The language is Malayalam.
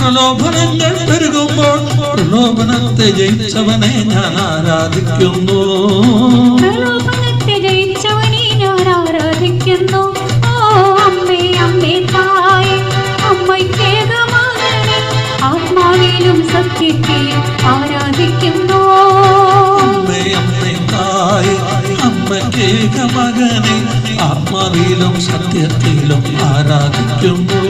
പ്രലോഭനങ്ങൾ പെരുകുമ്പോൾ പ്രലോഭനത്തെ ജയിച്ചവനെ ഞാൻ ആരാധിക്കുന്നു. പ്രലോഭനത്തെ ജയിച്ചവനെ ഞാൻ ആരാധിക്കുന്നു. ഓ അമ്മേ അമ്മേ തായേ അമ്മയ്ക്കേകമകനെ ആത്മാവിലും സത്യത്തിലും ആരാധിക്കുന്നു. അമ്മേ അമ്മേ തായേ അമ്മയ്ക്കേകമകനെ ആത്മാവിലും സത്യത്തിലും ആരാധിക്കുന്നു.